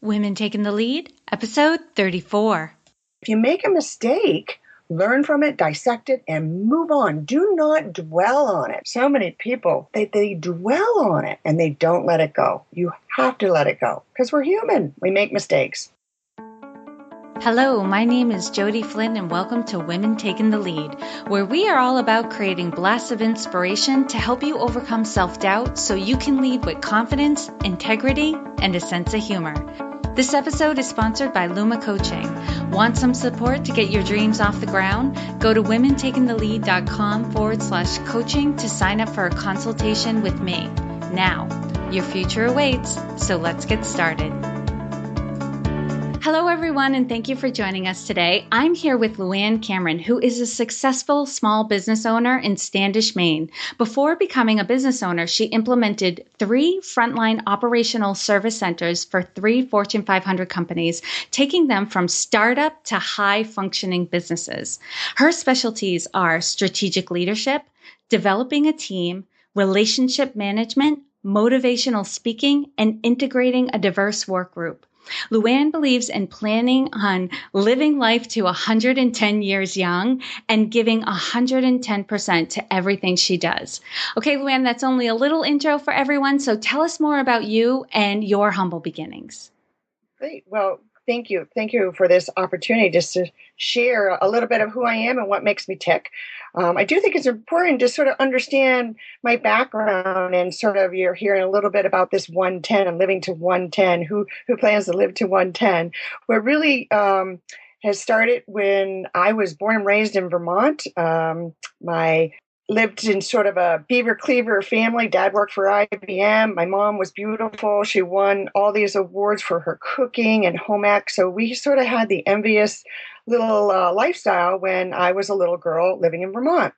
Women Taking the Lead, episode 34. If you make a mistake, learn from it, dissect it, and move on. Do not dwell on it. So many people, they dwell on it and they don't let it go. You have to let it go because we're human. We make mistakes. Hello, my name is Jody Flynn and welcome to Women Taking the Lead, where we are all about creating blasts of inspiration to help you overcome self-doubt so you can lead with confidence, integrity, and a sense of humor. This episode is sponsored by Luma Coaching. Want some support to get your dreams off the ground? Go to womentakingthelead.com/coaching to sign up for a consultation with me. Now, your future awaits, so let's get started. Hello, everyone, and thank you for joining us today. I'm here with Luanne Cameron, who is a successful small business owner in Standish, Maine. Before becoming a business owner, she implemented 3 frontline operational service centers for 3 Fortune 500 companies, taking them from startup to high-functioning businesses. Her specialties are strategic leadership, developing a team, relationship management, motivational speaking, and integrating a diverse work group. Luanne believes in planning on living life to 110 years young and giving 110% to everything she does. Okay, Luanne, that's only a little intro for everyone. So tell us more about you and your humble beginnings. Great. Well, thank you. Thank you for this opportunity just to share a little bit of who I am and what makes me tick. I do think it's important to sort of understand my background and sort of you're hearing a little bit about this 110 and living to 110, who plans to live to 110. What really has started when I was born and raised in Vermont. My lived in sort of a beaver cleaver family. Dad worked for IBM. My mom was beautiful. She won all these awards for her cooking and home ec. So we sort of had the envious little lifestyle when I was a little girl living in Vermont.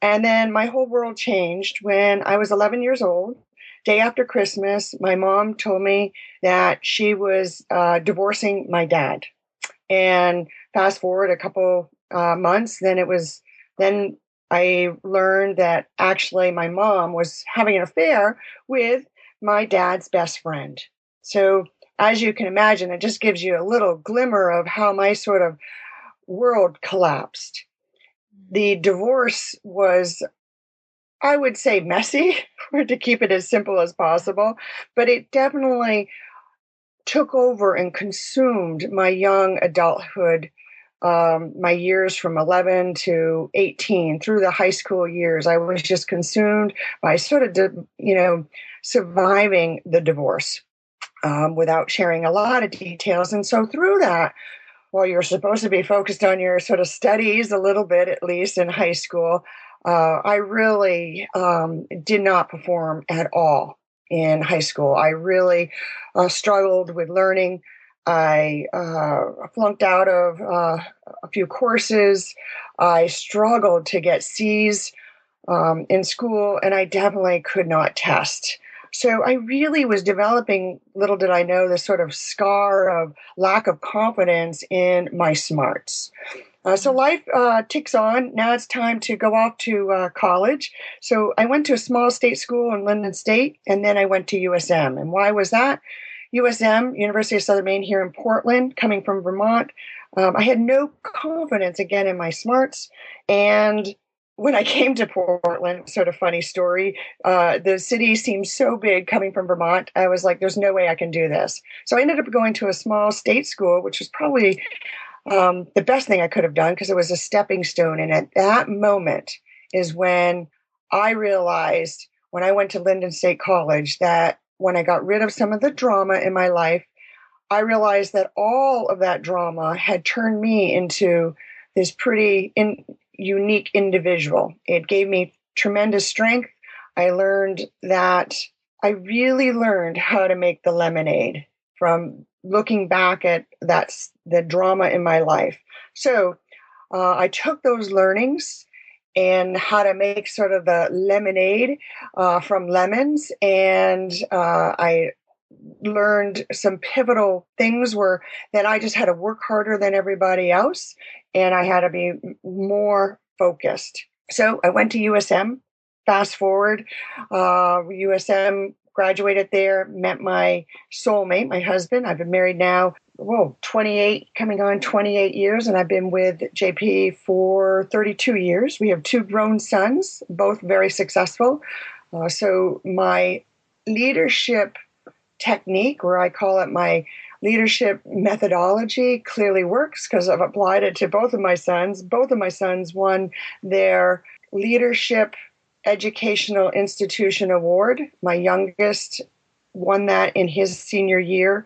And then my whole world changed when I was 11 years old. Day after Christmas, my mom told me that she was divorcing my dad. And fast forward a couple months, then I learned that actually my mom was having an affair with my dad's best friend. So as you can imagine, it just gives you a little glimmer of how my sort of world collapsed. The divorce was, I would say, messy, to keep it as simple as possible, but it definitely took over and consumed my young adulthood, my years from 11 to 18 through the high school years. I was just consumed by sort of, surviving the divorce without sharing a lot of details. And so through that, while you're supposed to be focused on your sort of studies a little bit, at least in high school, I really did not perform at all in high school. I really struggled with learning. I flunked out of a few courses. I struggled to get C's in school, and I definitely could not test. So I really was developing, little did I know, this sort of scar of lack of confidence in my smarts. So life ticks on. Now it's time to go off to college. So I went to a small state school in Linden State, and then I went to USM. And why was that? USM, University of Southern Maine here in Portland, coming from Vermont. I had no confidence, again, in my smarts. And when I came to Portland, sort of funny story, the city seemed so big coming from Vermont. I was like, there's no way I can do this. So I ended up going to a small state school, which was probably the best thing I could have done because it was a stepping stone. And at that moment is when I realized, when I went to Linden State College, that when I got rid of some of the drama in my life, I realized that all of that drama had turned me into this pretty unique individual. It gave me tremendous strength. I learned that I really learned how to make the lemonade from looking back at the drama in my life. So I took those learnings and how to make sort of the lemonade from lemons. And I learned some pivotal things that I just had to work harder than everybody else. And I had to be more focused. So I went to USM. Fast forward, USM graduated there, met my soulmate, my husband. I've been married now, 28, coming on 28 years, and I've been with JP for 32 years. We have two grown sons, both very successful. So my leadership technique, or I call it my leadership methodology, clearly works because I've applied it to both of my sons. Both of my sons won their leadership educational institution award. My youngest won that in his senior year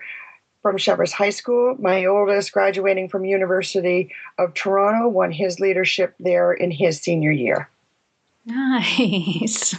from Shepherd's High School. My oldest, graduating from University of Toronto, won his leadership there in his senior year. Nice.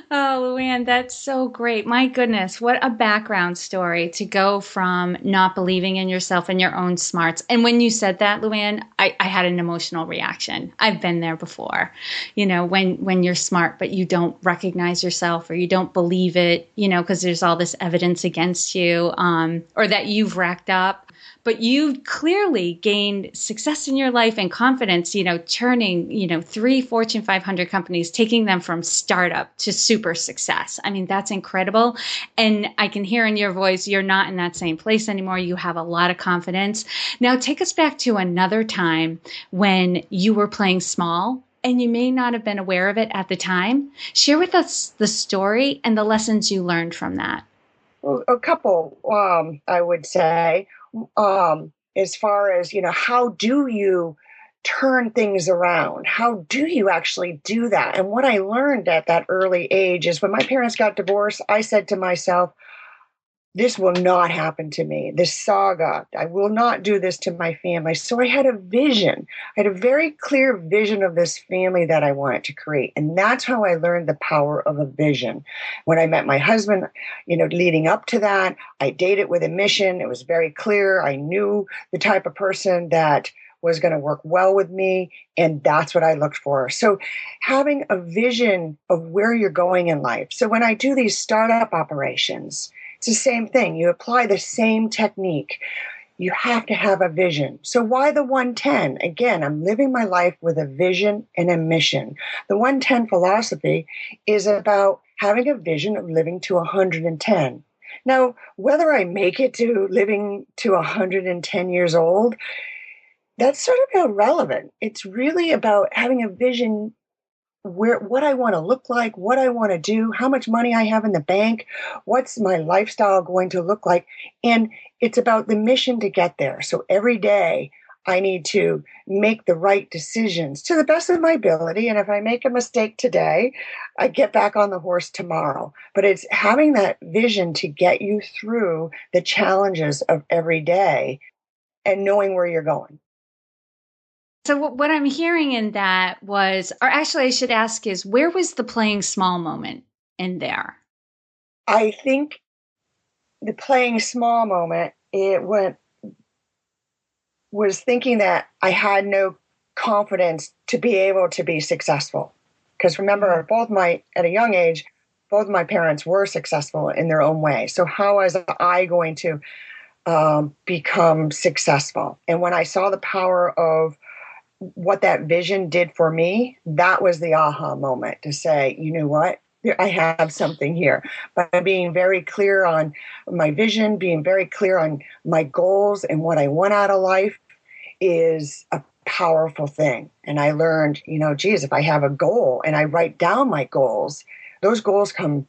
Oh, Luanne, that's so great. My goodness, what a background story to go from not believing in yourself and your own smarts. And when you said that, Luanne, I had an emotional reaction. I've been there before. When you're smart, but you don't recognize yourself or you don't believe it, because there's all this evidence against you, or that you've racked up. But you clearly gained success in your life and confidence, turning, 3 Fortune 500 companies, taking them from startup to super success. I mean, that's incredible. And I can hear in your voice, you're not in that same place anymore. You have a lot of confidence. Now, take us back to another time when you were playing small and you may not have been aware of it at the time. Share with us the story and the lessons you learned from that. Well, a couple, I would say. As far as, how do you turn things around? How do you actually do that? And what I learned at that early age is when my parents got divorced, I said to myself, this will not happen to me. This saga, I will not do this to my family. So I had a vision. I had a very clear vision of this family that I wanted to create. And that's how I learned the power of a vision. When I met my husband, leading up to that, I dated with a mission. It was very clear. I knew the type of person that was going to work well with me. And that's what I looked for. So having a vision of where you're going in life. So when I do these startup operations, it's the same thing. You apply the same technique. You have to have a vision. So why the 110? Again, I'm living my life with a vision and a mission. The 110 philosophy is about having a vision of living to 110. Now, whether I make it to living to 110 years old, that's sort of irrelevant. It's really about having a vision what I want to look like, what I want to do, how much money I have in the bank, what's my lifestyle going to look like. And it's about the mission to get there. So every day I need to make the right decisions to the best of my ability. And if I make a mistake today, I get back on the horse tomorrow. But it's having that vision to get you through the challenges of every day and knowing where you're going. So what I'm hearing in that was, or actually I should ask is, where was the playing small moment in there? I think the playing small moment, was thinking that I had no confidence to be able to be successful. Because remember, at a young age, both my parents were successful in their own way. So how was I going to become successful? And when I saw the power of what that vision did for me, that was the aha moment to say, you know what? I have something here. By being very clear on my vision, being very clear on my goals and what I want out of life is a powerful thing. And I learned, if I have a goal and I write down my goals, those goals come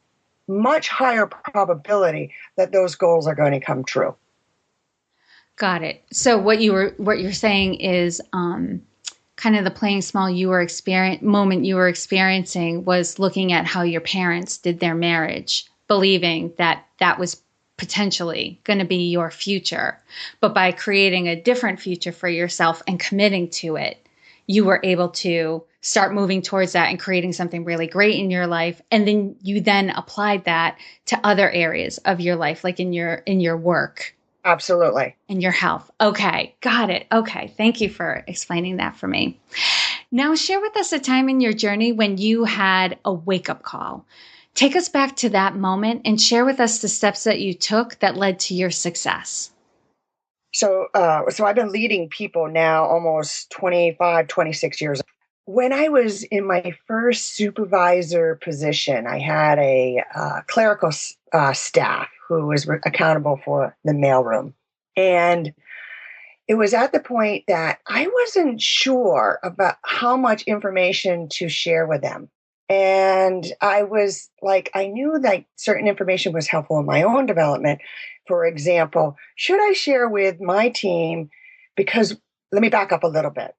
much higher probability that those goals are going to come true. Got it. So what you're saying is, kind of the playing small moment you were experiencing was looking at how your parents did their marriage, believing that that was potentially going to be your future. But by creating a different future for yourself and committing to it, you were able to start moving towards that and creating something really great in your life. And then you applied that to other areas of your life, like in your work. Absolutely. And your health. Okay. Got it. Okay. Thank you for explaining that for me. Now share with us a time in your journey when you had a wake-up call. Take us back to that moment and share with us the steps that you took that led to your success. So I've been leading people now almost 25, 26 years. when I was in my first supervisor position, I had a clerical staff who was accountable for the mailroom. And it was at the point that I wasn't sure about how much information to share with them. And I was like, I knew that certain information was helpful in my own development. For example, should I share with my team? Because let me back up a little bit.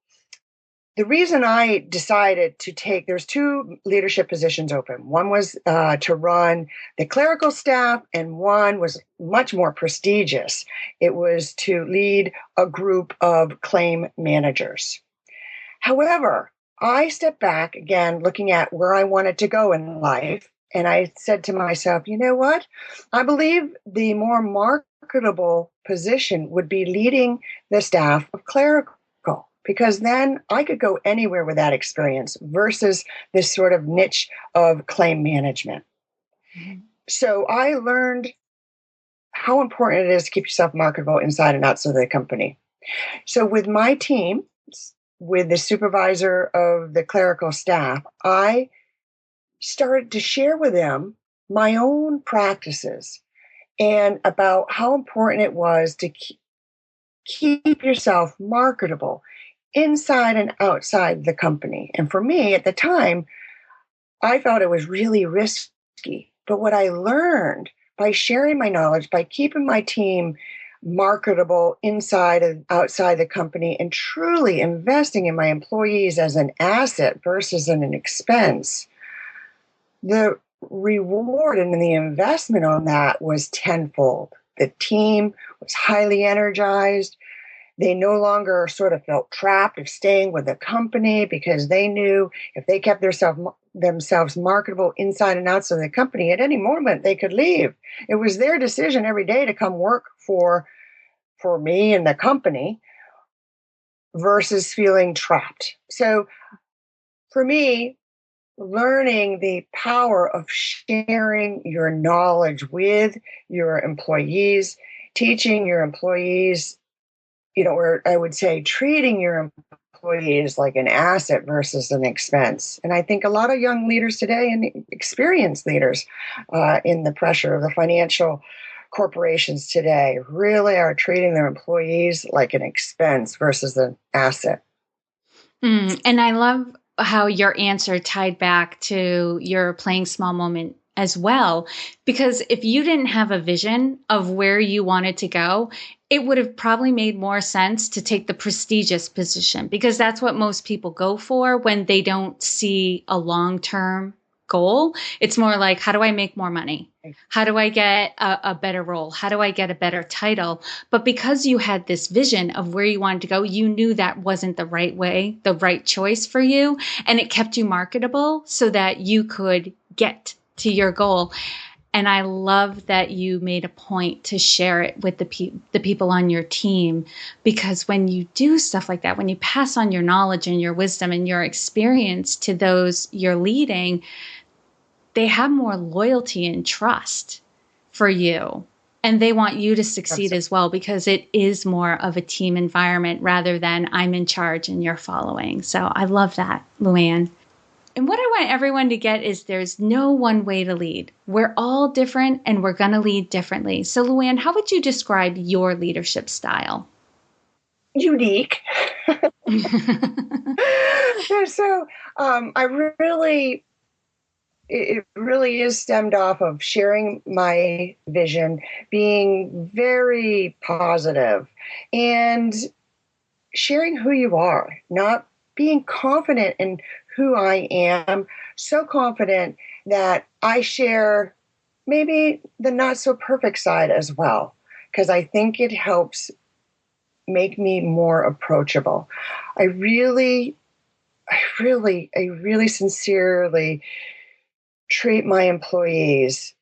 The reason I decided to there's two leadership positions open. One was to run the clerical staff, and one was much more prestigious. It was to lead a group of claim managers. However, I stepped back again, looking at where I wanted to go in life. And I said to myself, you know what? I believe the more marketable position would be leading the staff of clerical, because then I could go anywhere with that experience versus this sort of niche of claim management. Mm-hmm. So I learned how important it is to keep yourself marketable inside and outside of the company. So with my team, with the supervisor of the clerical staff, I started to share with them my own practices and about how important it was to keep yourself marketable inside and outside the company. And for me at the time, I felt it was really risky. But what I learned by sharing my knowledge, by keeping my team marketable inside and outside the company, and truly investing in my employees as an asset versus an expense, the reward and the investment on that was tenfold. The team was highly energized. They no longer sort of felt trapped of staying with the company because they knew if they kept themselves marketable inside and outside the company, at any moment they could leave. It was their decision every day to come work for me and the company versus feeling trapped. So for me, learning the power of sharing your knowledge with your employees, teaching your employees, or I would say treating your employees like an asset versus an expense. And I think a lot of young leaders today and experienced leaders in the pressure of the financial corporations today really are treating their employees like an expense versus an asset. And I love how your answer tied back to your playing small moment as well, because if you didn't have a vision of where you wanted to go, it would have probably made more sense to take the prestigious position, because that's what most people go for when they don't see a long-term goal. It's more like, how do I make more money? How do I get a better role? How do I get a better title? But because you had this vision of where you wanted to go, you knew that wasn't the right way, the right choice for you. And it kept you marketable so that you could get to your goal. And I love that you made a point to share it with the people on your team, because when you do stuff like that, when you pass on your knowledge and your wisdom and your experience to those you're leading, they have more loyalty and trust for you. And they want you to succeed as well, because it is more of a team environment rather than I'm in charge and you're following. So I love that, Luanne. And what I want everyone to get is there's no one way to lead. We're all different and we're going to lead differently. So Luanne, how would you describe your leadership style? Unique. So it really is stemmed off of sharing my vision, being very positive, and sharing who you are, not being confident in who I am, so confident that I share maybe the not so perfect side as well, because I think it helps make me more approachable. I really sincerely treat my employees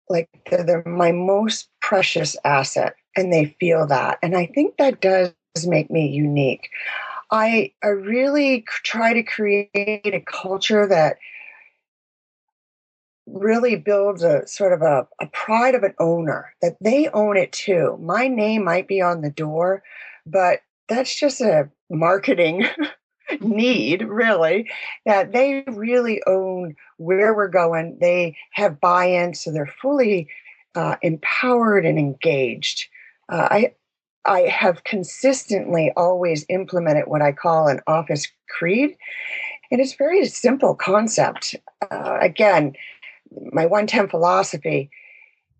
like they're my most precious asset, and they feel that. And I think that does make me unique. I really try to create a culture that really builds a sort of a pride of an owner, that they own it too. My name might be on the door, but that's just a marketing need, really, that they really own where we're going. They have buy-in, so they're fully empowered and engaged. I have consistently always implemented what I call an office creed, and it's a very simple concept. Again, my 110 philosophy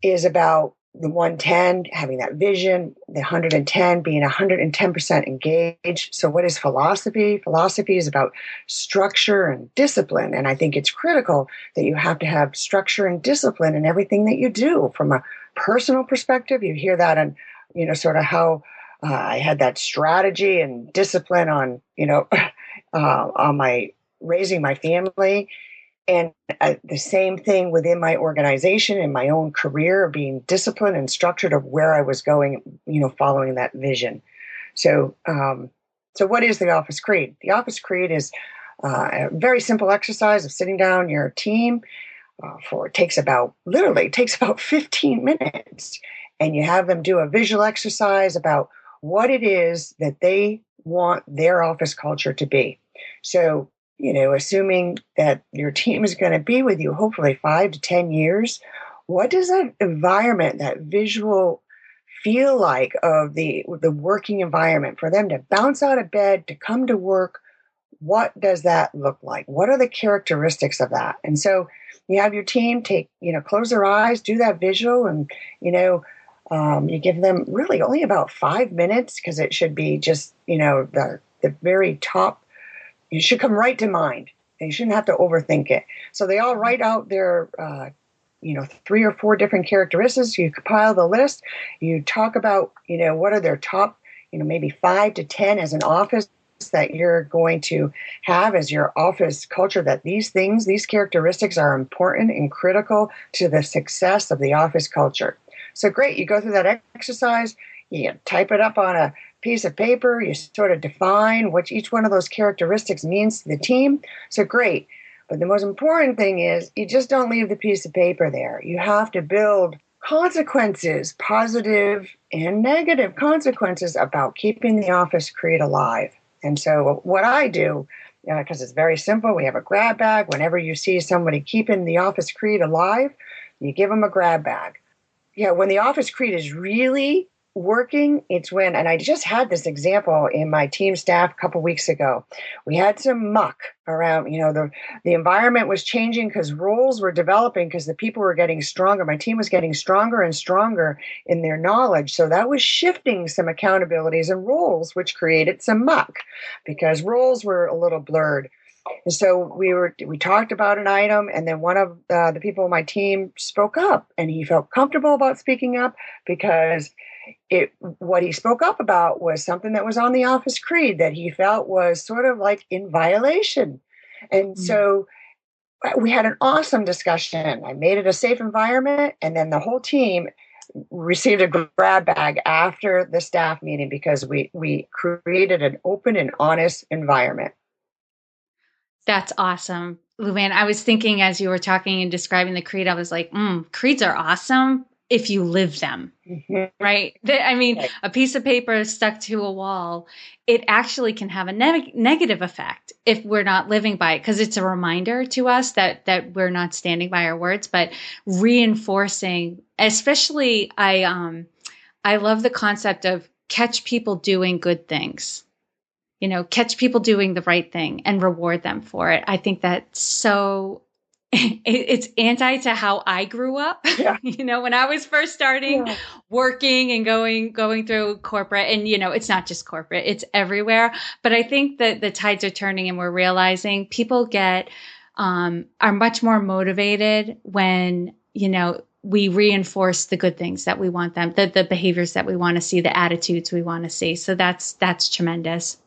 is about the 110 having that vision, the 110 being 110% engaged. So, what is philosophy? Philosophy is about structure and discipline. And I think it's critical that you have to have structure and discipline in everything that you do. From a personal perspective, you hear that on, sort of how I had that strategy and discipline on, on my raising my family. And the same thing within my organization and my own career, being disciplined and structured of where I was going, following that vision. So, so what is the Office Creed? The Office Creed is a very simple exercise of sitting down your team it takes about 15 minutes, and you have them do a visual exercise about what it is that they want their office culture to be. So, assuming that your team is going to be with you hopefully 5 to 10 years, what does that environment, that visual feel like of the working environment for them to bounce out of bed, to come to work? What does that look like? What are the characteristics of that? And so you have your team close their eyes, do that visual, and, you give them really only about 5 minutes, because it should be just, the very top. It should come right to mind, and you shouldn't have to overthink it. So they all write out their, 3 or 4 different characteristics. You compile the list. You talk about, what are their top, maybe 5 to 10 as an office that you're going to have as your office culture, that these characteristics are important and critical to the success of the office culture. So great, you go through that exercise, you type it up on a piece of paper, you sort of define what each one of those characteristics means to the team. So great. But the most important thing is you just don't leave the piece of paper there. You have to build consequences, positive and negative consequences, about keeping the office creed alive. And so what I do, because it's very simple, we have a grab bag. Whenever you see somebody keeping the office creed alive, you give them a grab bag. When the office creed is really working, it's when, and I just had this example in my team staff a couple weeks ago. We had some muck around, the environment was changing because roles were developing, because the people were getting stronger. My team was getting stronger and stronger in their knowledge. So that was shifting some accountabilities and roles, which created some muck because roles were a little blurred. And so we talked about an item, and then one of the people on my team spoke up, and he felt comfortable about speaking up because what he spoke up about was something that was on the office creed that he felt was sort of like in violation. And so we had an awesome discussion. I made it a safe environment, and then the whole team received a grab bag after the staff meeting because we created an open and honest environment. That's awesome. Luanne, I was thinking as you were talking and describing the creed, I was like, creeds are awesome if you live them, right? A piece of paper stuck to a wall, it actually can have a negative effect if we're not living by it, because it's a reminder to us that we're not standing by our words, but reinforcing, especially I love the concept of catch people doing good things. Catch people doing the right thing and reward them for it. I think that's so, it's anti to how I grew up. Yeah. When I was first starting working and going through corporate, and, it's not just corporate, it's everywhere. But I think that the tides are turning, and we're realizing people are much more motivated when, we reinforce the good things that we want them, the behaviors that we want to see, the attitudes we want to see. So that's tremendous.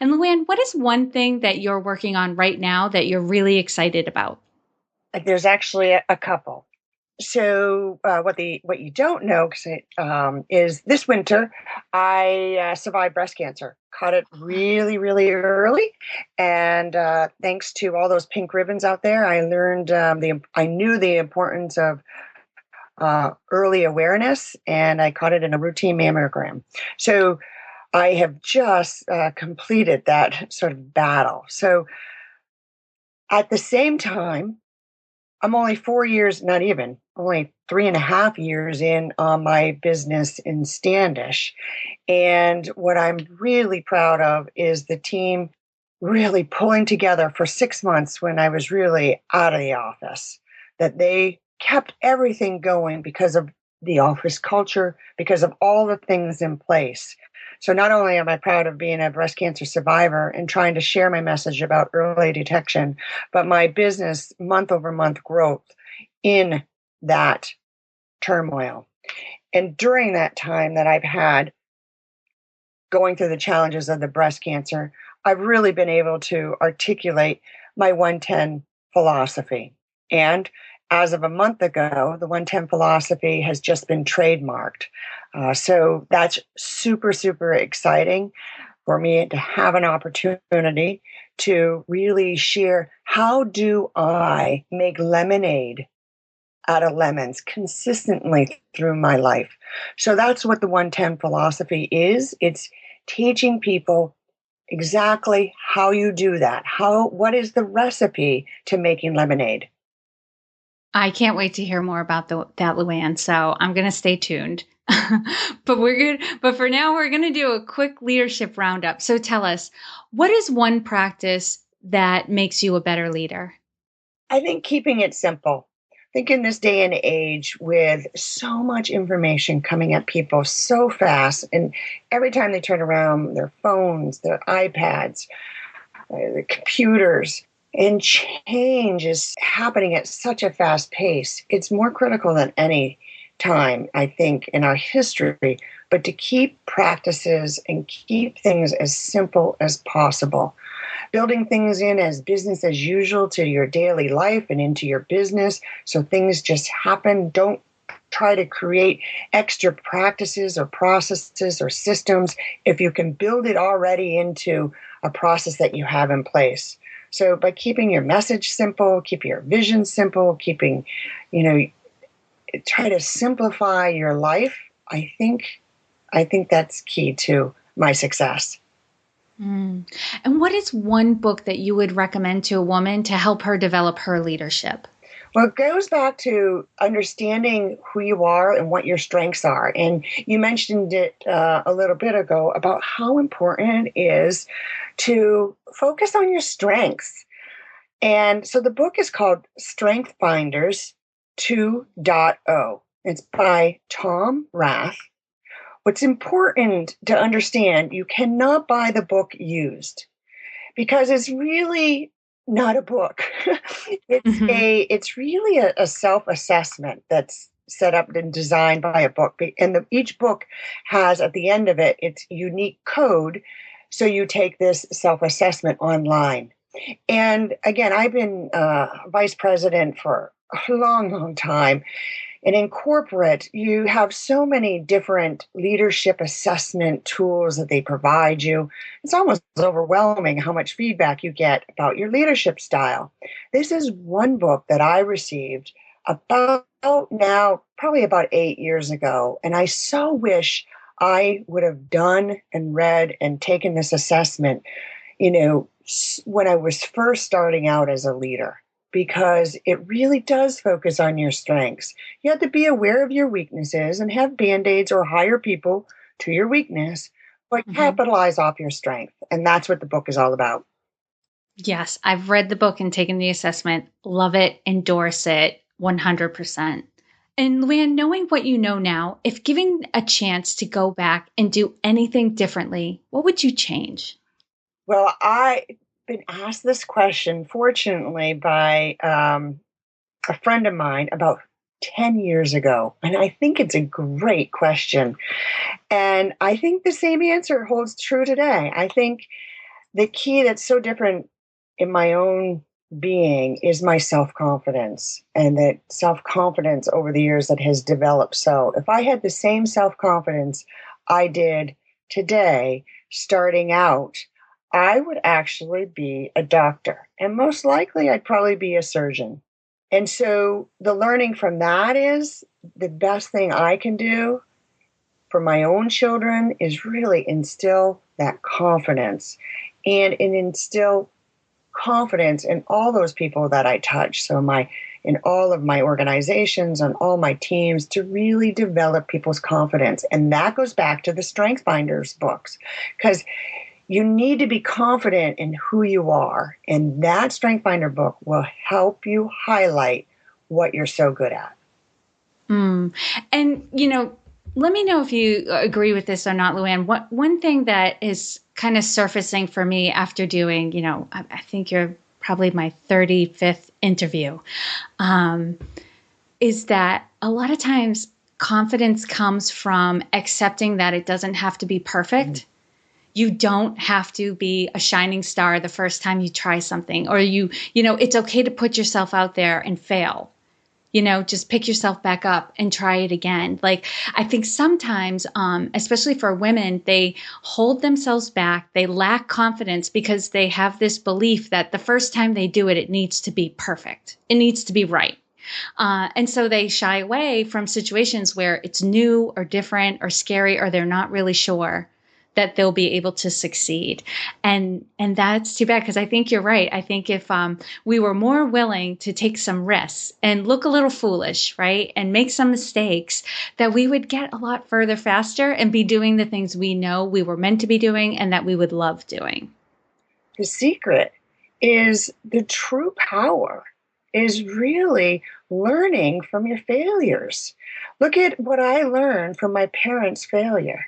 And Luanne, what is one thing that you're working on right now that you're really excited about? There's actually a couple. So what you don't know is this winter I survived breast cancer. Caught it really, really early, and thanks to all those pink ribbons out there, I learned I knew the importance of early awareness, and I caught it in a routine mammogram. So I have just completed that sort of battle. So at the same time, I'm only 4 years, not even, only 3.5 years in on my business in Standish. And what I'm really proud of is the team really pulling together for 6 months when I was really out of the office, that they kept everything going because of the office culture, because of all the things in place. So not only am I proud of being a breast cancer survivor and trying to share my message about early detection, but my business month over month growth in that turmoil. And during that time that I've had going through the challenges of the breast cancer, I've really been able to articulate my 110 philosophy. And as of a month ago, the 110 philosophy has just been trademarked. So that's super, super exciting for me to have an opportunity to really share how do I make lemonade out of lemons consistently through my life. So that's what the 110 philosophy is. It's teaching people exactly how you do that. What is the recipe to making lemonade? I can't wait to hear more about that, Luanne. So I'm going to stay tuned. But we're good. But for now, we're going to do a quick leadership roundup. So tell us, what is one practice that makes you a better leader? I think keeping it simple. I think in this day and age with so much information coming at people so fast, and every time they turn around, their phones, their iPads, the computers, and change is happening at such a fast pace. It's more critical than any time, I think, in our history, but to keep practices and keep things as simple as possible. Building things in as business as usual to your daily life and into your business so things just happen. Don't try to create extra practices or processes or systems if you can build it already into a process that you have in place. So by keeping your message simple, keep your vision simple, you know, try to simplify your life. I think that's key to my success. Mm. And what is one book that you would recommend to a woman to help her develop her leadership? Well, it goes back to understanding who you are and what your strengths are. And you mentioned it a little bit ago about how important it is to focus on your strengths. And so the book is called Strength Finders 2.0. It's by Tom Rath. What's important to understand, you cannot buy the book used because it's really not a book. Hmm. It's really a self-assessment that's set up and designed by a book. And each book has at the end of it its unique code. So you take this self-assessment online. And again, I've been vice president for a long, long time. And in corporate, you have so many different leadership assessment tools that they provide you. It's almost overwhelming how much feedback you get about your leadership style. This is one book that I received about now, probably about 8 years ago. And I so wish I would have done and read and taken this assessment, when I was first starting out as a leader, because it really does focus on your strengths. You have to be aware of your weaknesses and have band-aids or hire people to your weakness, but Hmm. capitalize off your strength. And that's what the book is all about. Yes, I've read the book and taken the assessment. Love it, endorse it 100%. And Luann, knowing what you know now, if given a chance to go back and do anything differently, what would you change? Well, I've been asked this question, fortunately, by a friend of mine about 10 years ago. And I think it's a great question. And I think the same answer holds true today. I think the key that's so different in my own being is my self confidence, and that self confidence over the years that has developed. So if I had the same self confidence I did today, starting out, I would actually be a doctor. And most likely, I'd probably be a surgeon. And so the learning from that is the best thing I can do for my own children is really instill that confidence and instill confidence in all those people that I touch. So in all of my organizations and all my teams to really develop people's confidence. And that goes back to the Strength Finders books, because you need to be confident in who you are. And that Strength Finder book will help you highlight what you're so good at. And, let me know if you agree with this or not, Luanne. One thing that is kind of surfacing for me after doing, I think you're probably my 35th interview, is that a lot of times confidence comes from accepting that it doesn't have to be perfect. Mm-hmm. You don't have to be a shining star the first time you try something, or it's okay to put yourself out there and fail. Just pick yourself back up and try it again. Like, I think sometimes, especially for women, they hold themselves back. They lack confidence because they have this belief that the first time they do it, it needs to be perfect. It needs to be right. And so they shy away from situations where it's new or different or scary, or they're not really sure that they'll be able to succeed. And that's too bad, because I think you're right. I think if we were more willing to take some risks and look a little foolish, right, and make some mistakes, that we would get a lot further faster and be doing the things we know we were meant to be doing and that we would love doing. The secret is the true power is really learning from your failures. Look at what I learned from my parents' failure.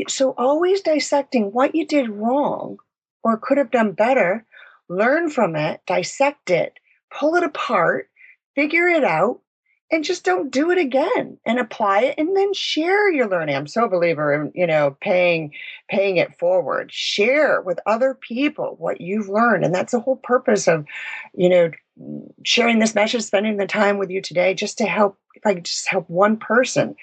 So always dissecting what you did wrong or could have done better, learn from it, dissect it, pull it apart, figure it out, and just don't do it again, and apply it, and then share your learning. I'm so a believer in, paying it forward. Share with other people what you've learned. And that's the whole purpose of, sharing this message, spending the time with you today, just to help, if I could just help one person,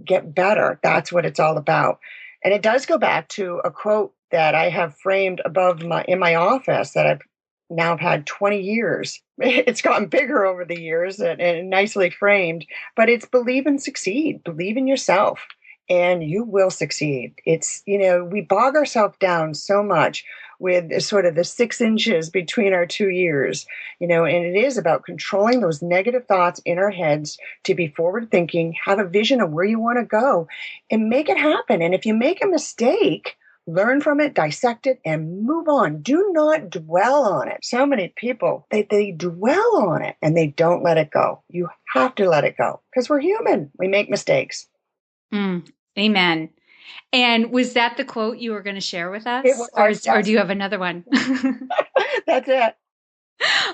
get better. That's what it's all about. And it does go back to a quote that I have framed in my office that I've now had 20 years. It's gotten bigger over the years and nicely framed, but it's believe and succeed. Believe in yourself and you will succeed. It's, we bog ourselves down so much with sort of the 6 inches between our 2 ears, and it is about controlling those negative thoughts in our heads to be forward thinking, have a vision of where you want to go and make it happen. And if you make a mistake, learn from it, dissect it, and move on. Do not dwell on it. So many people, they dwell on it and they don't let it go. You have to let it go because we're human. We make mistakes. Amen. And was that the quote you were going to share with us? Or do you have another one? That's it.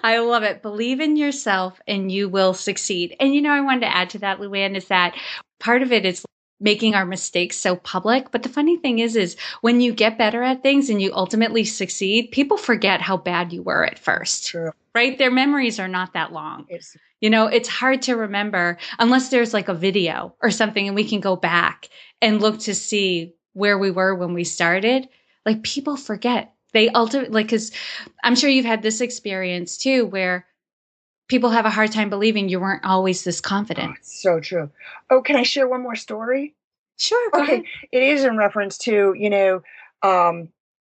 I love it. Believe in yourself and you will succeed. And, I wanted to add to that, Luanne, is that part of it is making our mistakes so public. But the funny thing is when you get better at things and you ultimately succeed, people forget how bad you were at first. True. Right? Their memories are not that long. It's hard to remember unless there's like a video or something and we can go back and look to see where we were when we started. Like, people forget. They ultimately, because I'm sure you've had this experience too, where people have a hard time believing you weren't always this confident. Oh, it's so true. Oh, can I share one more story? Sure. Go ahead. It is in reference to,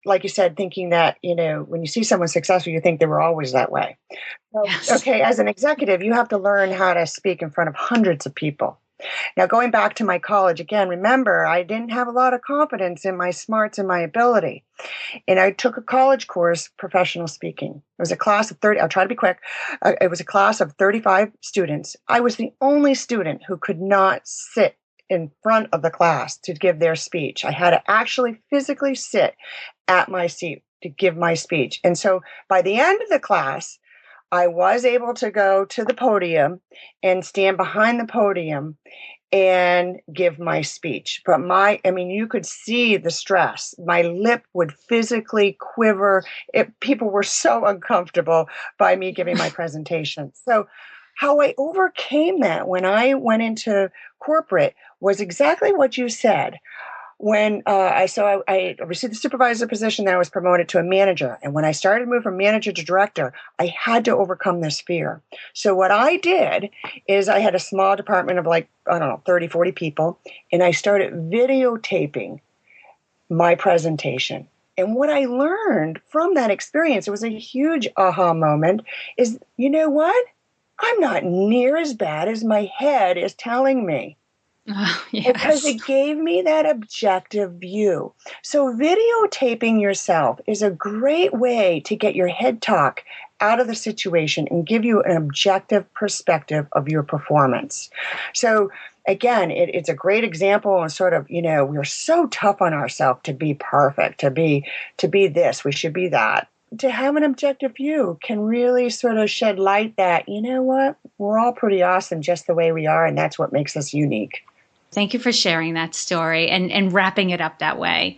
like you said, thinking that, when you see someone successful, you think they were always that way. So, Yes. Okay, as an executive, you have to learn how to speak in front of hundreds of people. Now, going back to my college, again, remember, I didn't have a lot of confidence in my smarts and my ability. And I took a college course, professional speaking. It was a class of 30, I'll try to be quick. It was a class of 35 students. I was the only student who could not sit in front of the class to give their speech. I had to actually physically sit at my seat to give my speech. And so by the end of the class, I was able to go to the podium and stand behind the podium and give my speech. But you could see the stress. My lip would physically quiver. People were so uncomfortable by me giving my presentation. So how I overcame that when I went into corporate was exactly what you said. when I received the supervisor position, then I was promoted to a manager. And when I started to move from manager to director, I had to overcome this fear. So what I did is I had a small department of like, I don't know, 30, 40 people, and I started videotaping my presentation. And what I learned from that experience, it was a huge aha moment, is, you know what? I'm not near as bad as my head is telling me. Oh, yes. Because it gave me that objective view. So videotaping yourself is a great way to get your head talk out of the situation and give you an objective perspective of your performance. So again, it's a great example of sort of, we're so tough on ourselves to be perfect, to be this, we should be that. To have an objective view can really sort of shed light that, you know what, we're all pretty awesome just the way we are, and that's what makes us unique. Thank you for sharing that story and wrapping it up that way.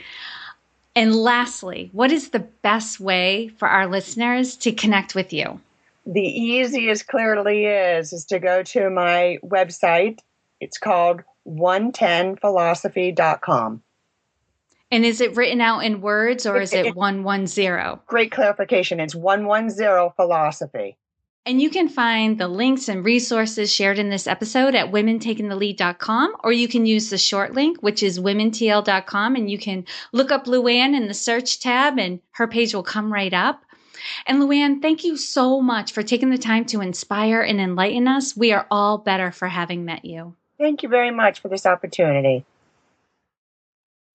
And lastly, what is the best way for our listeners to connect with you? The easiest clearly is to go to my website. It's called 110philosophy.com. And is it written out in words or is it 110? Great clarification. It's 110 philosophy. And you can find the links and resources shared in this episode at womentakingthelead.com, or you can use the short link, which is womentl.com, and you can look up Luanne in the search tab and her page will come right up. And Luanne, thank you so much for taking the time to inspire and enlighten us. We are all better for having met you. Thank you very much for this opportunity.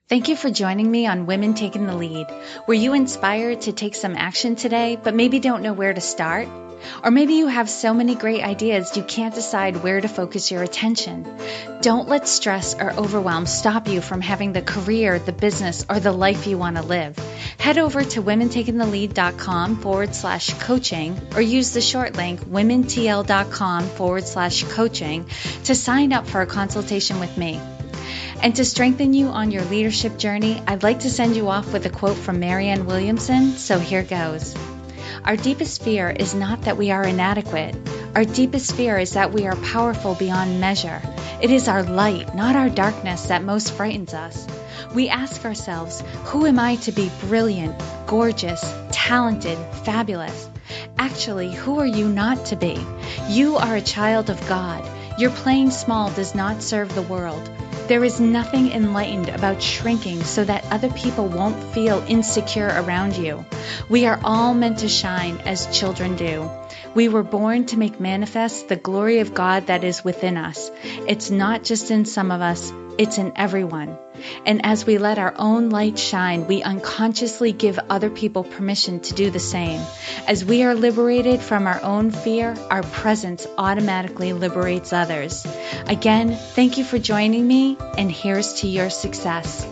Thank you for joining me on Women Taking the Lead. Were you inspired to take some action today, but maybe don't know where to start? Or maybe you have so many great ideas you can't decide where to focus your attention. Don't let stress or overwhelm stop you from having the career, the business, or the life you want to live. Head over to womentakingthelead.com/coaching or use the short link womentl.com/coaching to sign up for a consultation with me. And to strengthen you on your leadership journey, I'd like to send you off with a quote from Marianne Williamson, so here goes. Our deepest fear is not that we are inadequate. Our deepest fear is that we are powerful beyond measure. It is our light, not our darkness, that most frightens us. We ask ourselves, who am I to be brilliant, gorgeous, talented, fabulous? Actually, who are you not to be? You are a child of God. Your playing small does not serve the world. There is nothing enlightened about shrinking so that other people won't feel insecure around you. We are all meant to shine as children do. We were born to make manifest the glory of God that is within us. It's not just in some of us, it's in everyone. And as we let our own light shine, we unconsciously give other people permission to do the same. As we are liberated from our own fear, our presence automatically liberates others. Again, thank you for joining me, and here's to your success.